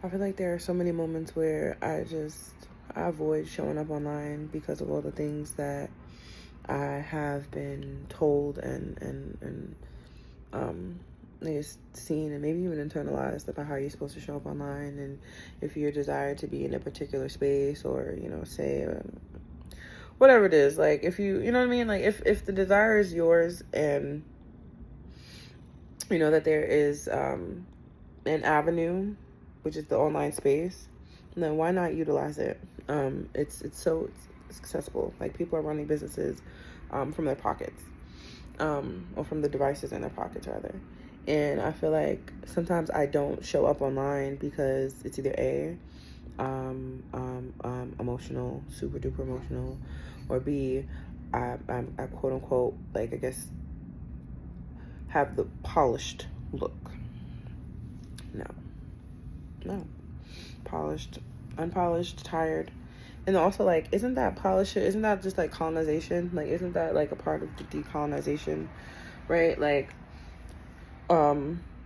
I feel like there are so many moments where I avoid showing up online because of all the things that I have been told and seen and maybe even internalized about how you're supposed to show up online, and if you're desired to be in a particular space, or say whatever it is, like if you know what I mean, like if the desire is yours, and that there is an avenue, which is the online space, then why not utilize it? It's accessible. Like, people are running businesses from their pockets, or from the devices in their pockets rather. And I feel like sometimes I don't show up online because it's either emotional, super duper emotional, or B, I quote unquote, like, I guess, have the polished look. No. Polished, unpolished, tired. And also, like, isn't that just like colonization? Like, isn't that like a part of the decolonization, right? Like,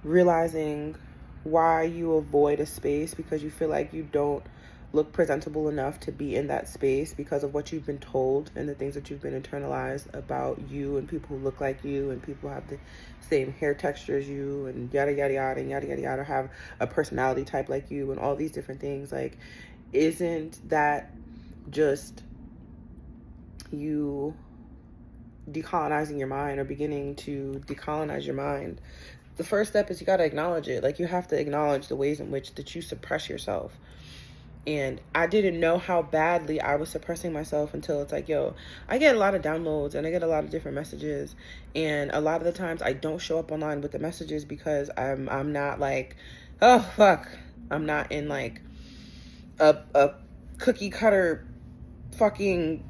realizing why you avoid a space because you feel like you don't look presentable enough to be in that space because of what you've been told and the things that you've been internalized about you and people who look like you and people who have the same hair texture as you and yada yada yada and yada yada yada, have a personality type like you and all these different things. Like, isn't that just you decolonizing your mind, or beginning to decolonize your mind? The first step is you got to acknowledge it. Like, you have to acknowledge the ways in which that you suppress yourself. And I didn't know how badly I was suppressing myself until it's like, yo, I get a lot of downloads and I get a lot of different messages. And a lot of the times I don't show up online with the messages because I'm not like, oh, fuck. I'm not in like a cookie cutter fucking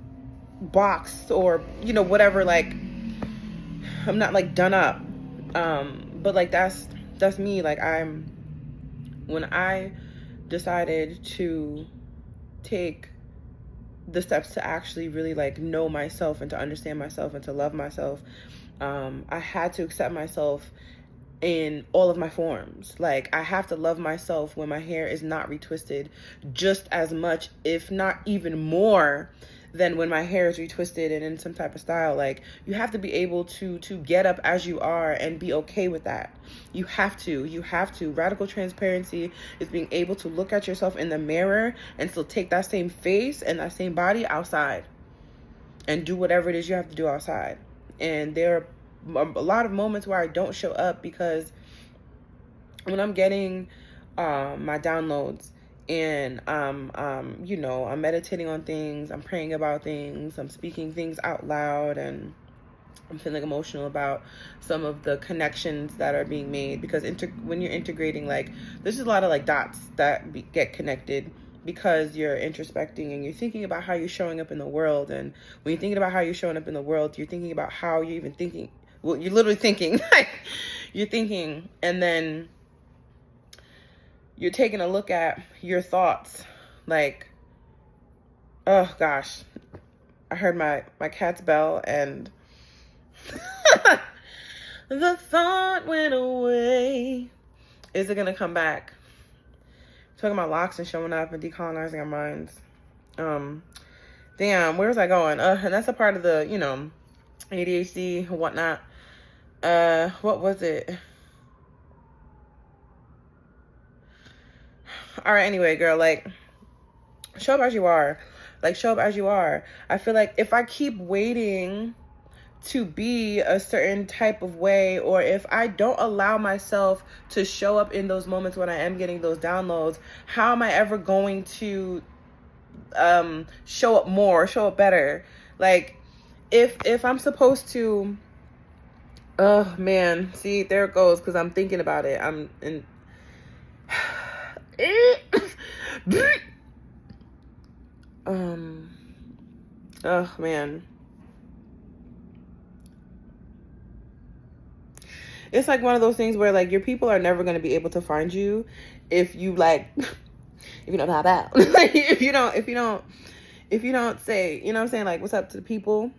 box or, whatever. Like, I'm not like done up. But like, that's me. Like, when I decided to take the steps to actually really like know myself and to understand myself and to love myself, I had to accept myself in all of my forms. Like, I have to love myself when my hair is not retwisted just as much, if not even more, than when my hair is retwisted and in some type of style. Like, you have to be able to get up as you are and be okay with that. You have to. Radical transparency is being able to look at yourself in the mirror and still take that same face and that same body outside and do whatever it is you have to do outside. And there are a lot of moments where I don't show up because when I'm getting my downloads and I'm meditating on things, I'm praying about things, I'm speaking things out loud, and I'm feeling emotional about some of the connections that are being made, because when you're integrating, like, there's just a lot of like dots that get connected because you're introspecting and you're thinking about how you're showing up in the world. And when you're thinking about how you're showing up in the world, you're thinking about how you're even thinking. Well, you're literally thinking. You're thinking, and then you're taking a look at your thoughts. Like, oh gosh, I heard my cat's bell, and the thought went away. Is it gonna come back? Talking about locks and showing up and decolonizing our minds. Damn, where was I going? And that's a part of the, ADHD and whatnot. What was it? All right, anyway, girl, like, show up as you are. Like, show up as you are. I feel like if I keep waiting to be a certain type of way, or if I don't allow myself to show up in those moments when I am getting those downloads, how am I ever going to show up more, show up better? Like, if I'm supposed to, oh man, see, there it goes, because I'm thinking about it. I'm in oh man, it's like one of those things where, like, your people are never going to be able to find you if you, like, if you don't have that. Like, if you don't say, you know what I'm saying, like, what's up to the people,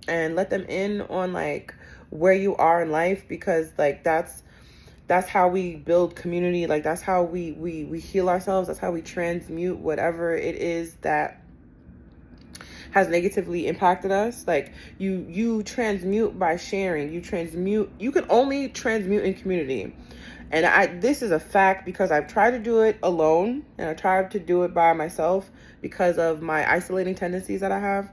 and let them in on, like, where you are in life, because, like, that's That's how we build community. Like, that's how we heal ourselves. That's how we transmute whatever it is that has negatively impacted us. Like, you transmute by sharing. You can only transmute in community. And this is a fact, because I've tried to do it alone and I tried to do it by myself because of my isolating tendencies that I have.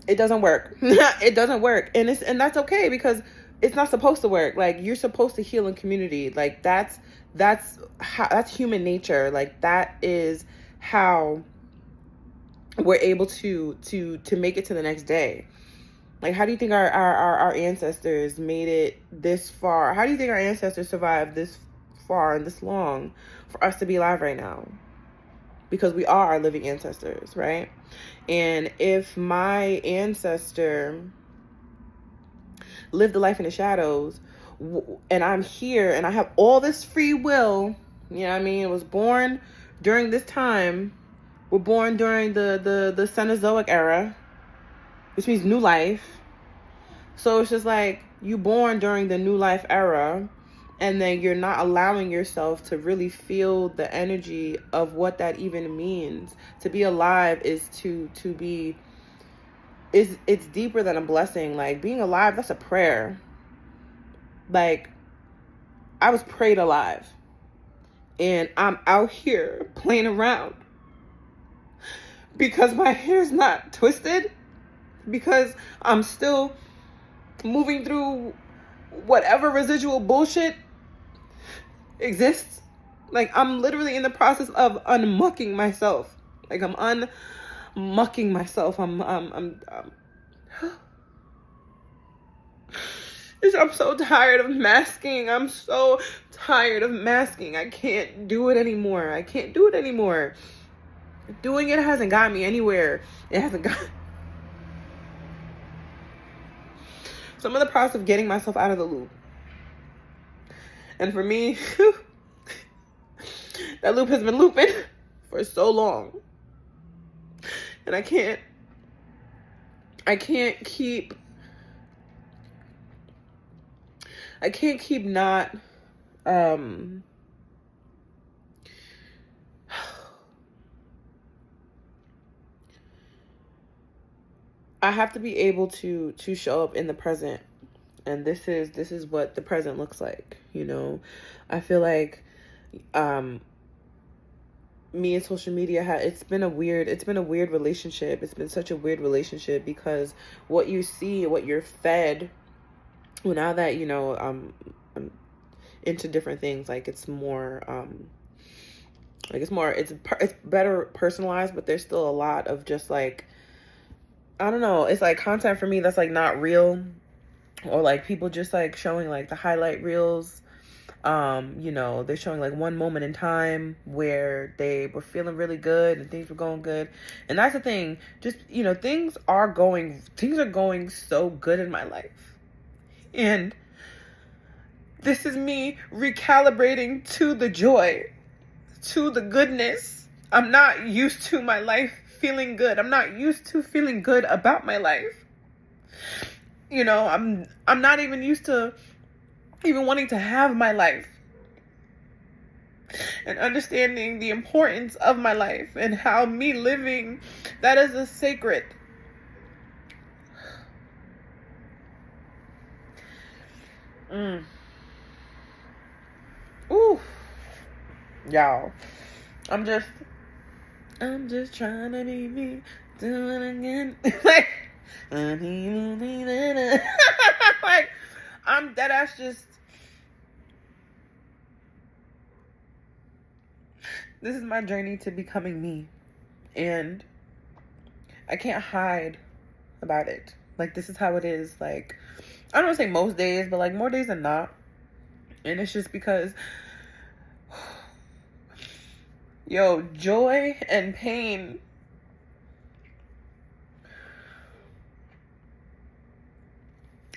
It doesn't work. It doesn't work. And that's okay, because it's not supposed to work. Like, you're supposed to heal in community. Like, that's human nature. Like, that is how we're able to make it to the next day. Like, how do you think our ancestors made it this far? How do you think our ancestors survived this far and this long for us to be alive right now? Because we are our living ancestors, right? And if my ancestor lived a life in the shadows, and I'm here and I have all this free will, you know what I mean? I was born during this time. We're born during the Cenozoic era, which means new life. So it's just like, you born during the new life era, and then you're not allowing yourself to really feel the energy of what that even means. To be alive is it's deeper than a blessing. Like, being alive, that's a prayer. Like, I was prayed alive, and I'm out here playing around because my hair's not twisted, because I'm still moving through whatever residual bullshit exists. Like, I'm literally in the process of unmucking myself. Like, I'm unmucking myself. I'm so tired of masking. I'm so tired of masking. I can't do it anymore. Doing it hasn't got me anywhere. It hasn't got. So I'm in the process of getting myself out of the loop. And for me, that loop has been looping for so long. And I can't keep not I have to be able to show up in the present. And this is what the present looks like, you know. I feel like me and social media it's been a weird relationship. It's been such a weird relationship, because what you see, what you're fed, well, now that, you know, I'm into different things, like, it's more it's better personalized, but there's still a lot of just, like, I don't know, it's like content for me that's, like, not real, or like people just, like, showing, like, the highlight reels. You know, they're showing, like, one moment in time where they were feeling really good and things were going good. And that's the thing, just, you know, things are going so good in my life. And this is me recalibrating to the joy, to the goodness. I'm not used to my life feeling good. I'm not used to feeling good about my life. You know, I'm not even used to even wanting to have my life, and understanding the importance of my life and how me living that is a sacred. Ooh, y'all, I'm just trying to be me, do it again. Like, like, I'm dead ass just. This is my journey to becoming me, and I can't hide about it. Like, this is how it is. Like, I don't want to say most days, but, like, more days than not. And it's just because, yo, joy and pain.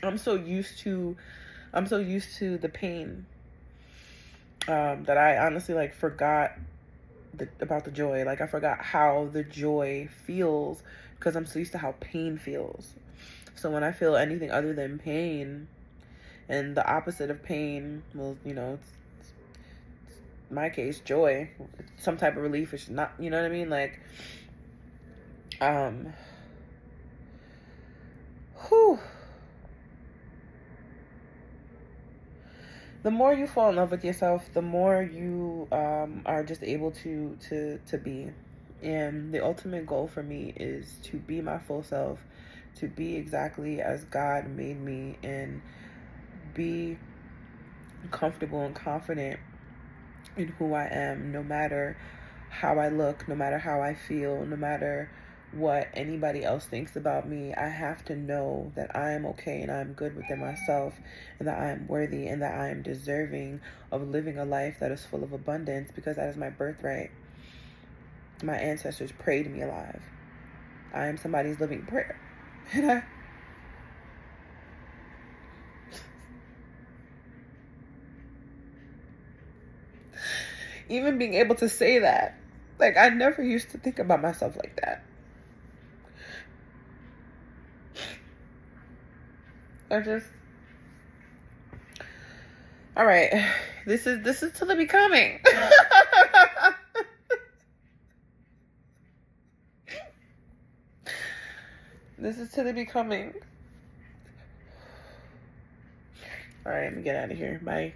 I'm so used to the pain that I honestly, like, forgot about the joy. Like, I forgot how the joy feels, because I'm so used to how pain feels. So when I feel anything other than pain, And the opposite of pain, well, it's my case, joy, some type of relief. It's not, you know what I mean? Like, whew. The more you fall in love with yourself, the more you are just able to be. And the ultimate goal for me is to be my full self, to be exactly as God made me, and be comfortable and confident in who I am, no matter how I look, no matter how I feel, no matter what anybody else thinks about me. I have to know that I am okay and I'm good within myself, and that I am worthy and that I am deserving of living a life that is full of abundance, because that is my birthright. My ancestors prayed me alive. I am somebody's living prayer. And even being able to say that, like, I never used to think about myself like that. All right. This is to the becoming. This is to the becoming. All right, let me get out of here. Bye.